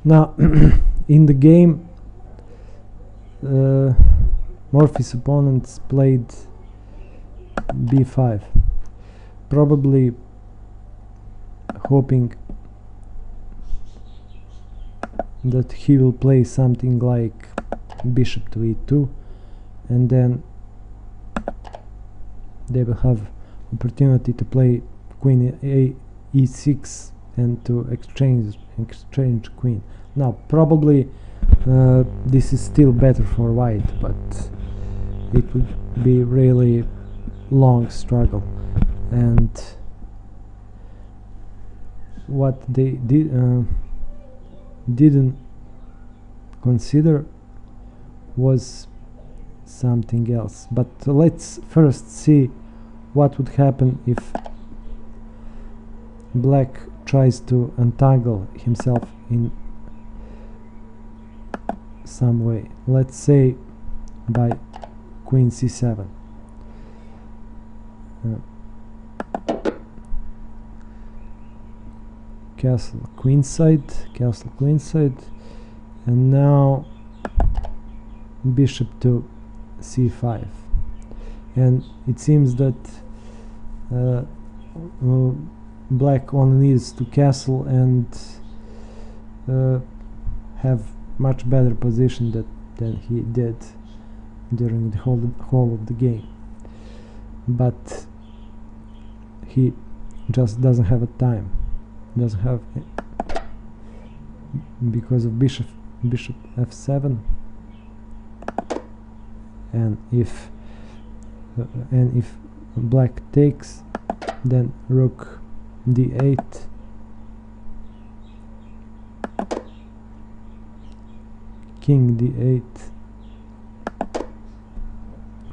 Now in the game, Morphy's opponents played b5, probably hoping that he will play something like bishop to e2, and then they will have opportunity to play queen e6 and to exchange queen. Now probably this is still better for white, but it would be really long struggle, and what they didn't consider was something else. But let's first see what would happen if black tries to entangle himself in some way, let's say by queen c7. Castle queenside, and now bishop to c5, and it seems that black only needs to castle and have much better position than he did during the whole of the game, but he just doesn't have a time, because of bishop f7, and if black takes, then rook d8, king d8,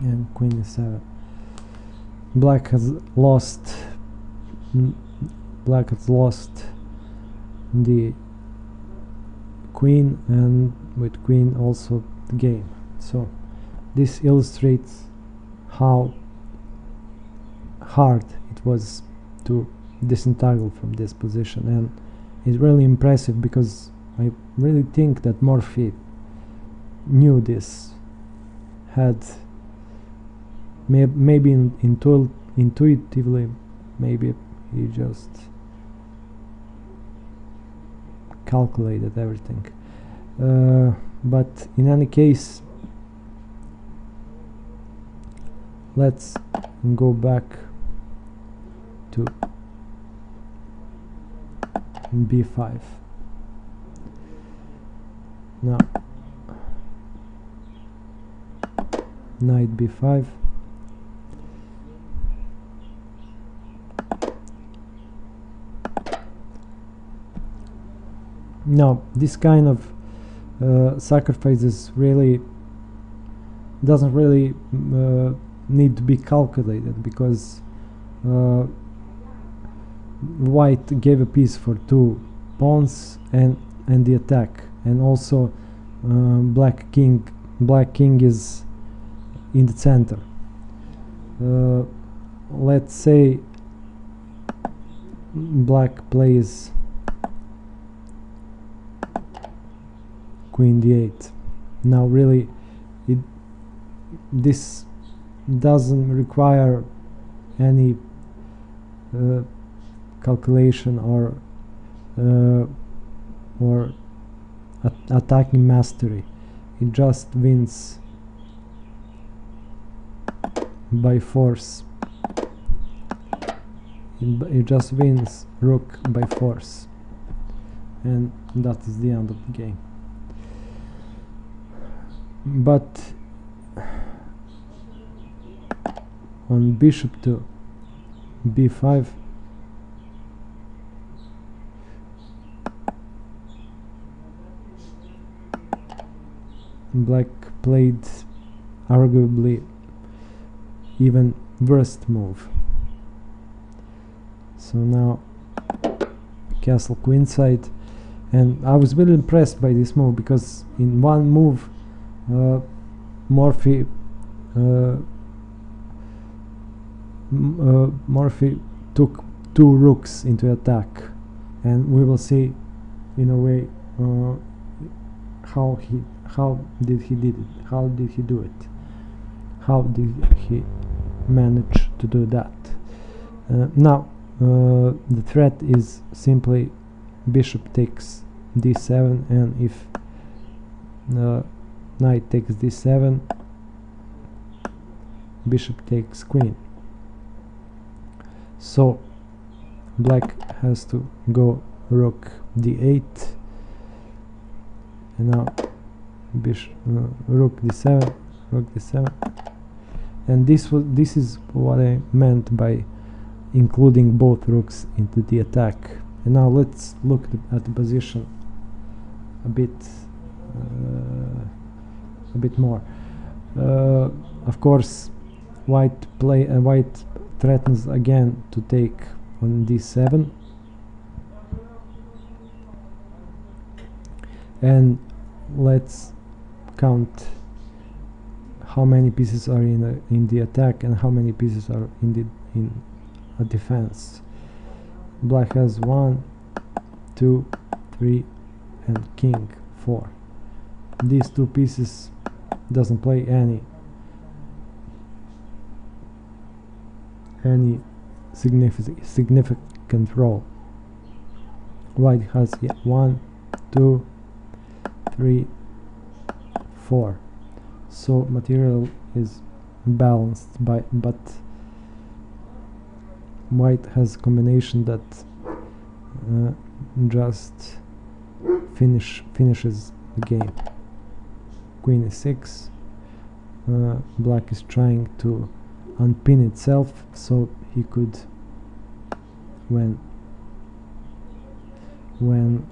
and queen e7. Black has lost the queen, and with queen also the game. So this illustrates how hard it was to disentangle from this position, and it's really impressive because I really think that Morphy knew this, had maybe intuitively, maybe he just calculated everything, but in any case, let's go back to b5. Now knight b5, now this kind of sacrifices really doesn't really need to be calculated, because white gave a piece for 2 pawns and the attack, and also black king is in the center. Let's say black plays queen d8. Now really this doesn't require any calculation or attacking mastery. It just wins by force. It just wins rook by force, and that is the end of the game. But on bishop to b5, black played arguably even worst move. So now castle queenside, and I was really impressed by this move, because in one move Morphy took 2 rooks into attack, and we will see in a way how did he do it, how did he manage to do that. Now the threat is simply bishop takes d7, and if knight takes d7, bishop takes queen. So black has to go rook d8, and now bishop rook d7, and this is what I meant by including both rooks into the attack. And now let's look at the position a bit more. Of course, white threatens again to take on d7, and let's count how many pieces are in the attack and how many pieces are in a defense. Black has 1, 2, 3, and king 4. These two pieces doesn't play any significant role. White has 1, 2, 3, 4. So material is balanced, but white has a combination that just finishes the game. Queen e6. Black is trying to unpin itself, so he could, when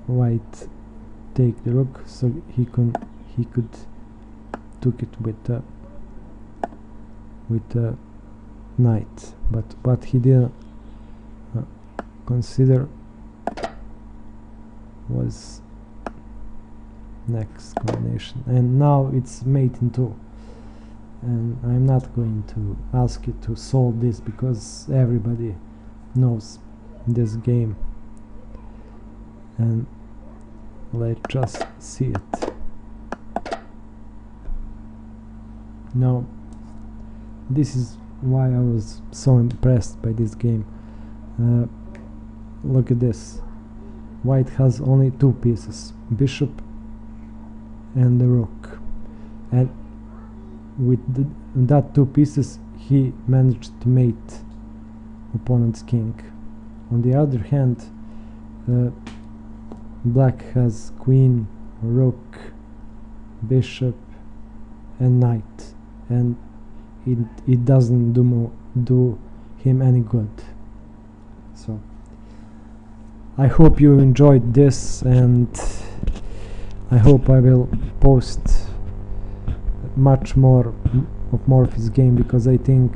white take the rook, so he could took it with the knight, but what he didn't consider was next combination. And now it's mate in 2, and I'm not going to ask you to solve this because everybody knows this game, and let's just see it. Now this is why I was so impressed by this game. Look at this. White has only 2 pieces, bishop and the rook, and with that 2 pieces he managed to mate opponent's king. On the other hand, black has queen, rook, bishop and knight, and it doesn't do him any good. So I hope you enjoyed this, and I hope I will post much more of his game, because I think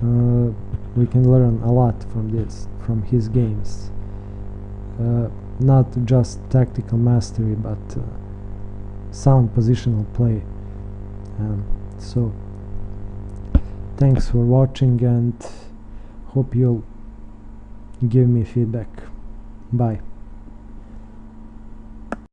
we can learn a lot from his games. Not just tactical mastery, but sound positional play. So thanks for watching, and hope you'll give me feedback. Bye.